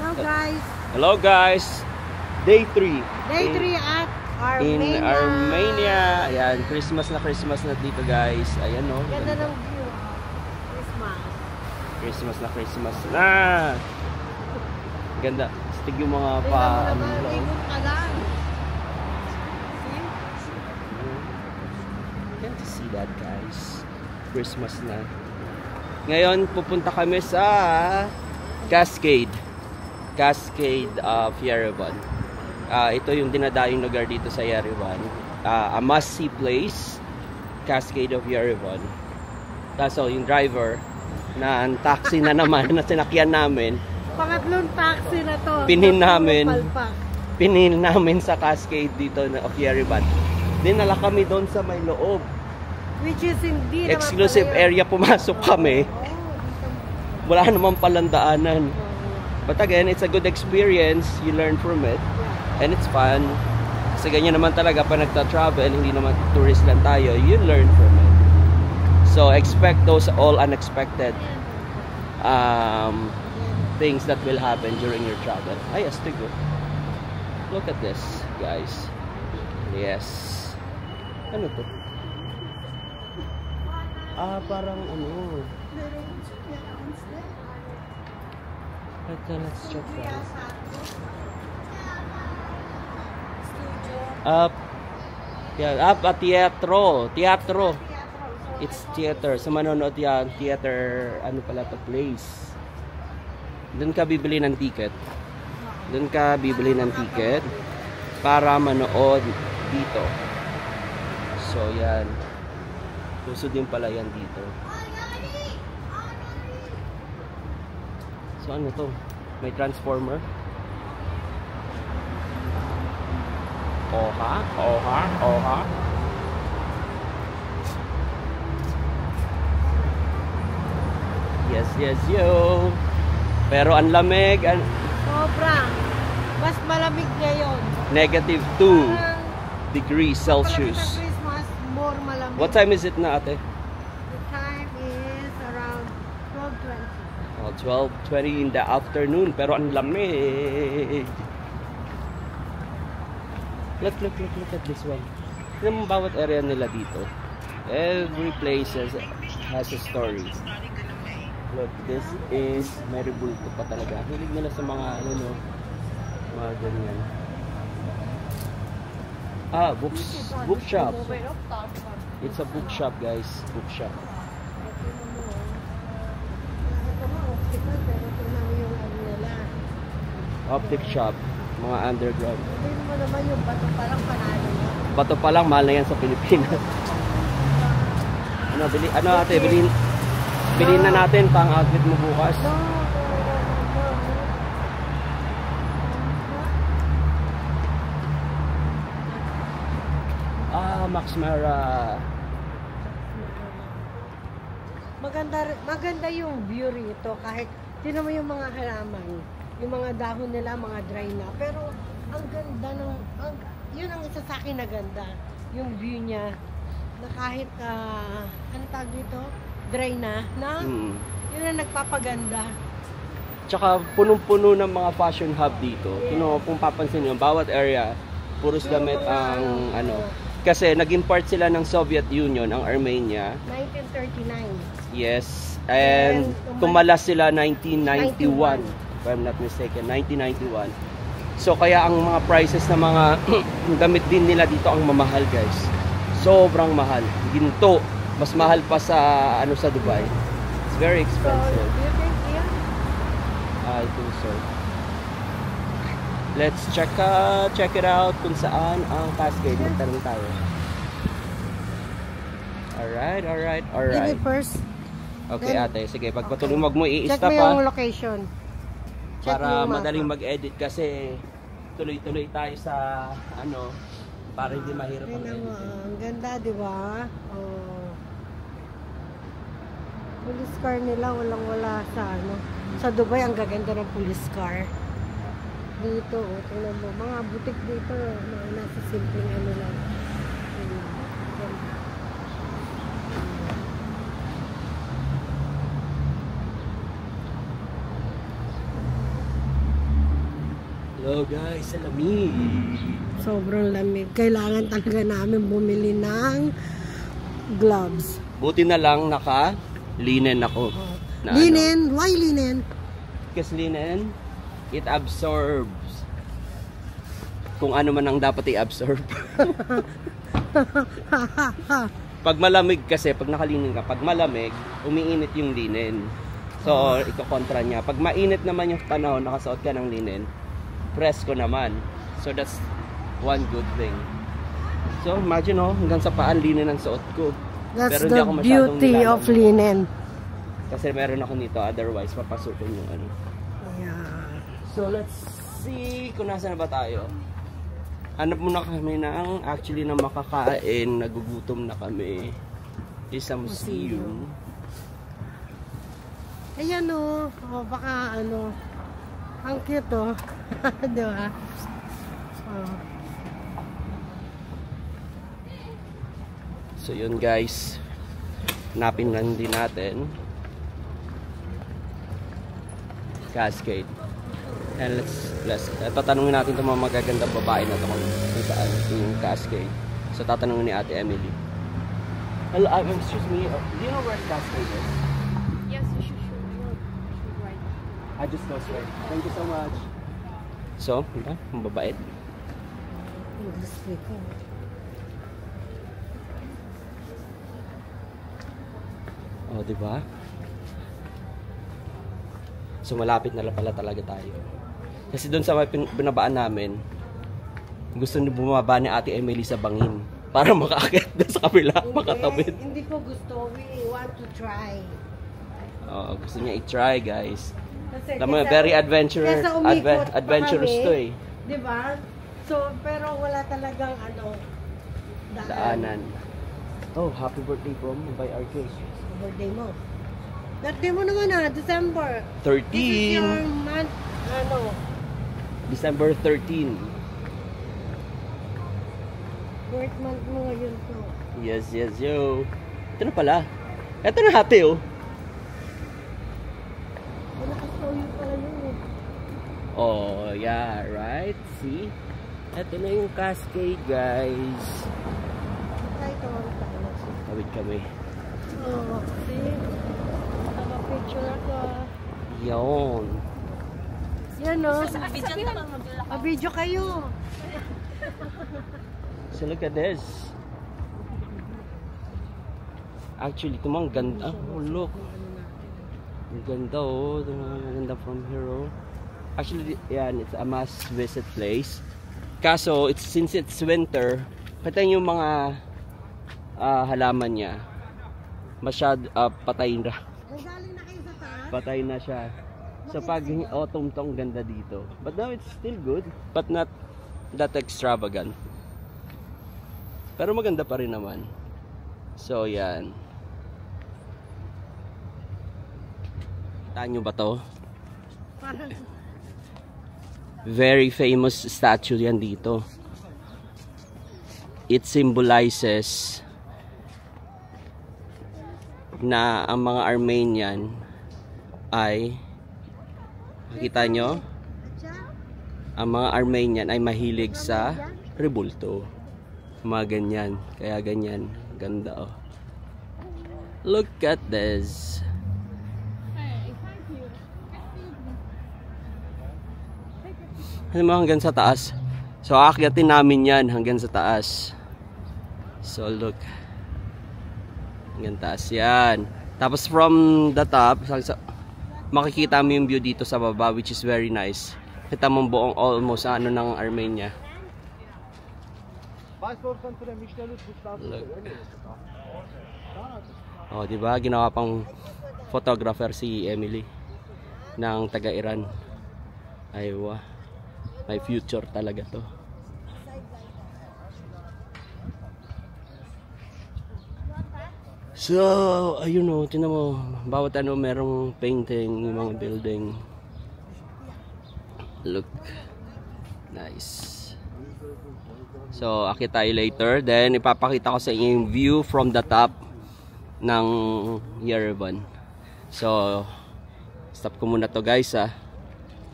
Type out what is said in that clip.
Hello guys. Hello guys. Day 3. Day 3 at Armenia. In Armenia. Ayan, Christmas na dito guys. Ayan o. Ganda ng view. Christmas. Christmas na. Ganda. Stig yung mga pa. Ikot ka lang. Can't you see that guys? Christmas na. Ngayon pupunta kami sa Cascade of Yerevan. Ito yung dinadayong lugar dito sa Yerevan. A must-see place, Cascade of Yerevan. Kaso yung driver na ang taxi na naman na sinakyan namin, pangatlong taxi na to. Pinil namin sa Cascade dito of Yerevan. Dinala kami doon sa may loob. Which is hindi exclusive area, pumasok kami. Wala namang palandaanan. But again, it's a good experience. You learn from it. And it's fun. Kasi ganyan naman talaga pag nagta-travel, hindi naman tourist lang tayo. You learn from it. So expect those all unexpected things that will happen during your travel. Ay, astigo. Look at this, guys. Yes. Ano to? Parang ano. Let's check that. Up at teatro. It's theater. Sa manonood yan, theater, ano pala to, place. Doon ka bibili ng ticket. Para manood dito. So yan. Puso din pala yan dito. So ano to? May transformer. Oha. Yes, yo. Pero ang lamig. Sobrang. Mas malamig ngayon. -2 degrees Celsius. Christmas, more malamig. What time is it na, ate? The time is around 12:20. 12:20 in the afternoon, pero ang lamig. Look at this one. Tignan mo bawat area nila dito. Every place has a story. Look, this is Maribulto pa talaga. Hilig nila sa mga ano, mga ganyan. Bookshop. It's a bookshop, guys. Bookshop. Optic shop, mga underground. Tingnan mo naman yung bato pa lang panalo. Bato pa lang, mahal na yan sa Pilipinas. Bilhin na natin pang outfit mo bukas. Max Mara. Maganda yung view rito kahit tingnan mo yung mga halaman. Yung mga dahon nila, mga dry na. Pero, ang ganda yun ang isa sa akin na ganda. Yung view niya, na kahit, ano tawag dito? Dry na. Yun ang nagpapaganda. Tsaka, punong-puno ng mga fashion hub dito. Yeah. Kung papansin nyo, bawat area, puros damit ang, kasi nag-import sila ng Soviet Union, ang Armenia. 1939. Yes. And tumalas sila 1991. If I'm not mistaken, 1991. So kaya ang mga prices ng mga damit din nila dito ang mamahal, guys. Sobrang mahal. Ginto, mas mahal pa sa sa Dubai. It's very expensive. So, do you think here? I think so. Let's check it out kung saan ang Cascade. Magtanong tayo. Alright. Give it first. Okay, ate. Sige, pagpatuloy mo i-stop Check mo yung location. Para madaling mag-edit kasi tuloy-tuloy tayo sa para hindi mahirap ang edit. Ang ganda, di ba? Police car nila, walang-wala sa Dubai, ang gaganda ng police car. Dito, tingnan mo, mga butik dito, nasa simpleng lang. Hello guys, sa lamig. Sobrang lamig. Kailangan talaga namin bumili ng gloves. Buti na lang naka-linen ako. Na Linen? Why linen? Because linen, it absorbs kung ano man ang dapat i-absorb. Pag malamig kasi, pag nakalinen ka, pag malamig, umiinit yung linen. So, iko-kontra niya. Pag mainit naman yung panahon, nakasuot ka ng linen, presko naman. So, that's one good thing. So, imagine hanggang sa paan, linen ang suot ko. That's pero hindi the ako masyadong beauty of linen. Kasi meron ako nito, otherwise, papasukin yung ano. Yeah. So, let's see kung nasa na ba tayo. Hanap muna kami ng actually na makakain. Nagugutom na kami. Is a museum. Ayan o. Oh, baka ano. Ang cute o. Diba? Oh. So yun guys. Hanapin lang din natin. Cascade. And let's tatanungin natin itong mga magagandang babae na ito kung saan yung Cascade. So tatanungin ni Ate Emily. Hello, excuse me, do you know where Cascade is? Yes, you should right. I just go straight. Thank you so much. So, diba? Ang babait. English speaking. Oh, diba? So malapit na pala talaga tayo. Kasi doon sa binabaan namin, gusto niyo bumaba ni Ate Emily sa bangin para makaakyat doon sa kabila, makatawid. Hindi ko gusto. We want to try. Oh, gusto niya i-try, guys. Kasi Alam mo, very adventurous to eh. Diba? So, pero wala talagang ano, Daanan. Oh, happy birthday from by RK. Birthday mo. Birthday mo naman December. 13. This is your month, ano? December 13. Birth month mo ngayon to. Yes, yo. Ito na pala. Ito na hati, oh. Nakasaw yun pala yun eh. Oh, yeah, right? See? Ito na yung Cascade, guys. Ay, tawag tayo. Tawid kami. Oh, see? Picture ako. Yon. Yan o. Sa Video kayo. So look at this. Actually, ito mga ganda. Oh, look. Ang ganda, oh. Ito mga ganda from here, oh. Actually, yan, it's a must visit place. Kaso, since it's winter, kita yung mga halaman niya. Masyad patay na. Nagaling na kayo sa taas? Patay na siya. So pag autumn tong ganda dito. But now it's still good, but not that extravagant. Pero maganda pa rin naman. So yan. Taan nyo ba to? Parang Very famous statue yan dito. It symbolizes na ang mga Armenian ay, makita nyo, ang mga Armenian ay mahilig sa rebulto. Mga ganyan. Kaya ganyan. Ganda, oh. Look at this. Ano mo, hanggang sa taas. So aakyatin namin yan hanggang sa taas. So look. Hanggang taas yan. Tapos from the top, makikita mo yung view dito sa baba, which is very nice. Kita mo buong almost ano ng Armenia. Look. Oh, di ba? Ginawa pang photographer si Emily ng taga-Iran. Aywa. May future talaga to. So, ayun o, tinan mo, bawat ano merong painting, yung mga building. Look. Nice. So, akit tayo later. Then, ipapakita ko sa inyo yung view from the top ng Yerevan. So, stop ko muna to guys, ha.